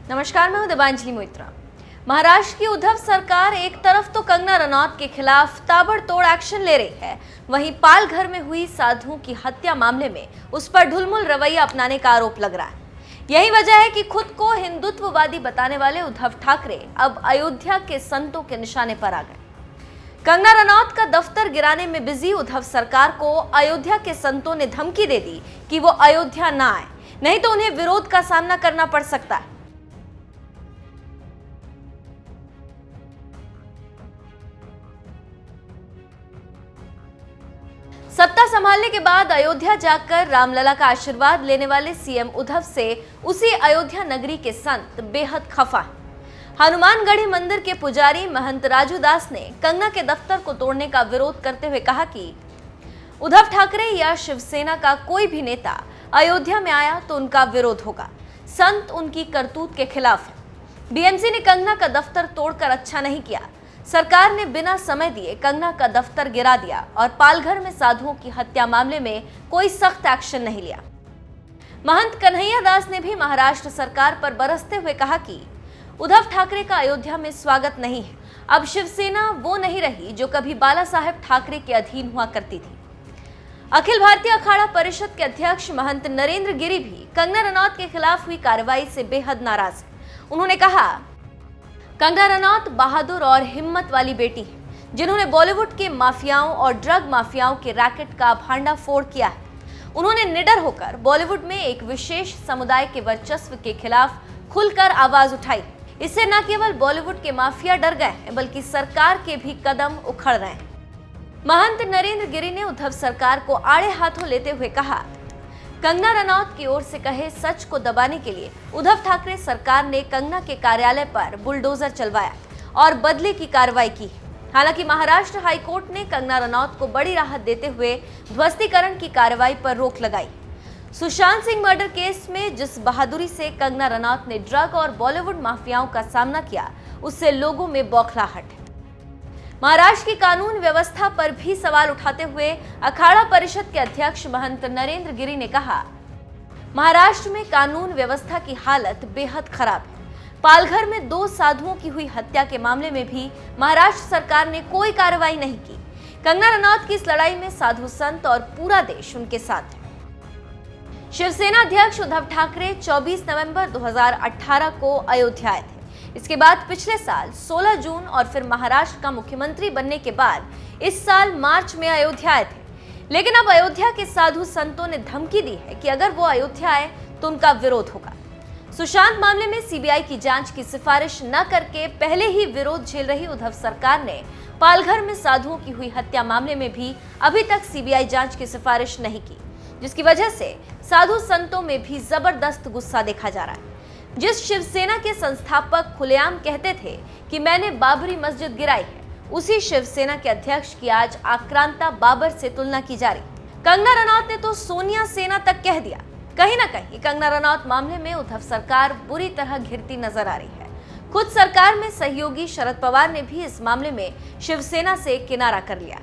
नमस्कार, मैं हूं दिबांजलि मोइत्रा। महाराष्ट्र की उद्धव सरकार एक तरफ तो कंगना रनौत के खिलाफ ताबड़तोड़ एक्शन ले रही है, वहीं पालघर में हुई साधुओं की हत्या मामले में उस पर ढुलमुल रवैया अपनाने का आरोप लग रहा है। यही वजह है कि खुद को हिंदुत्ववादी बताने वाले उद्धव ठाकरे अब अयोध्या के संतों के निशाने पर आ गए। कंगना रनौत का दफ्तर गिराने में बिजी उद्धव सरकार को अयोध्या के संतों ने धमकी दे दी कि वो अयोध्या ना आए, नहीं तो उन्हें विरोध का सामना करना पड़ सकता है। सत्ता संभालने के बाद अयोध्या जाकर रामलला का आशीर्वाद लेने वाले सीएम उद्धव से उसी अयोध्या नगरी के संत बेहद खफा हैं। हनुमानगढ़ी मंदिर के पुजारी महंत राजू दास ने कंगना के दफ्तर को तोड़ने का विरोध करते हुए कहा कि उद्धव ठाकरे या शिवसेना का कोई भी नेता अयोध्या में आया तो उनका विरोध होगा। संत उनकी करतूत के खिलाफ है। बीएमसी ने कंगना का दफ्तर तोड़कर अच्छा नहीं किया। सरकार ने बिना समय दिए कंगना का दफ्तर गिरा दिया और पालघर में साधुओं की हत्या मामले में कोई सख्त एक्शन नहीं लिया। महंत कन्हैया दास ने भी महाराष्ट्र सरकार पर बरसते हुए कहा कि उद्धव ठाकरे का अयोध्या में स्वागत नहीं है। अब शिवसेना वो नहीं रही जो कभी बाला साहेब ठाकरे के अधीन हुआ करती थी। अखिल भारतीय अखाड़ा परिषद के अध्यक्ष महंत नरेंद्र गिरी भी कंगना रनौत के खिलाफ हुई कार्रवाई से बेहद नाराज है। उन्होंने कहा, कंगना रनौत बहादुर और हिम्मत वाली बेटी है, जिन्होंने बॉलीवुड के माफियाओं और ड्रग माफियाओं के रैकेट का भांडाफोड़ किया है। उन्होंने निडर होकर बॉलीवुड में एक विशेष समुदाय के वर्चस्व के खिलाफ खुलकर आवाज उठाई। इससे न केवल बॉलीवुड के माफिया डर गए हैं, बल्कि सरकार के भी कदम उखड़ रहे हैं। महंत नरेंद्र गिरी ने उद्धव सरकार को आड़े हाथों लेते हुए कहा, कंगना रनौत की ओर से कहे सच को दबाने के लिए उद्धव ठाकरे सरकार ने कंगना के कार्यालय पर बुलडोजर चलवाया और बदले की कार्रवाई की। हालांकि महाराष्ट्र हाईकोर्ट ने कंगना रनौत को बड़ी राहत देते हुए ध्वस्तीकरण की कार्रवाई पर रोक लगाई। सुशांत सिंह मर्डर केस में जिस बहादुरी से कंगना रनौत ने ड्रग और बॉलीवुड माफियाओं का सामना किया, उससे लोगों में बौखलाहट है। महाराष्ट्र की कानून व्यवस्था पर भी सवाल उठाते हुए अखाड़ा परिषद के अध्यक्ष महंत नरेंद्र गिरी ने कहा, महाराष्ट्र में कानून व्यवस्था की हालत बेहद खराब है। पालघर में 2 साधुओं की हुई हत्या के मामले में भी महाराष्ट्र सरकार ने कोई कार्रवाई नहीं की। कंगना रनौत की इस लड़ाई में साधु संत और पूरा देश उनके साथ है। शिवसेना अध्यक्ष उद्धव ठाकरे 24 नवंबर 2018 को अयोध्या आए थे। इसके बाद पिछले साल 16 जून और फिर महाराष्ट्र का मुख्यमंत्री बनने के बाद इस साल मार्च में अयोध्या आए थे। लेकिन अब अयोध्या के साधु संतों ने धमकी दी है कि अगर वो अयोध्या आए तो उनका विरोध होगा। सुशांत मामले में सीबीआई की जांच की सिफारिश न करके पहले ही विरोध झेल रही उद्धव सरकार ने पालघर में साधुओं की हुई हत्या मामले में भी अभी तक सीबीआई जांच की सिफारिश नहीं की, जिसकी वजह से साधु संतों में भी जबरदस्त गुस्सा देखा जा रहा है। जिस शिवसेना के संस्थापक खुलेआम कहते थे कि मैंने बाबरी मस्जिद गिराई है, उसी शिवसेना के अध्यक्ष की आज आक्रांता बाबर से तुलना की जा रही। कंगना रनौत ने तो सोनिया सेना तक कह दिया। कहीं ना कहीं कंगना रनौत मामले में उद्धव सरकार बुरी तरह घिरती नजर आ रही है। खुद सरकार में सहयोगी शरद पवार ने भी इस मामले में शिवसेना से किनारा कर लिया।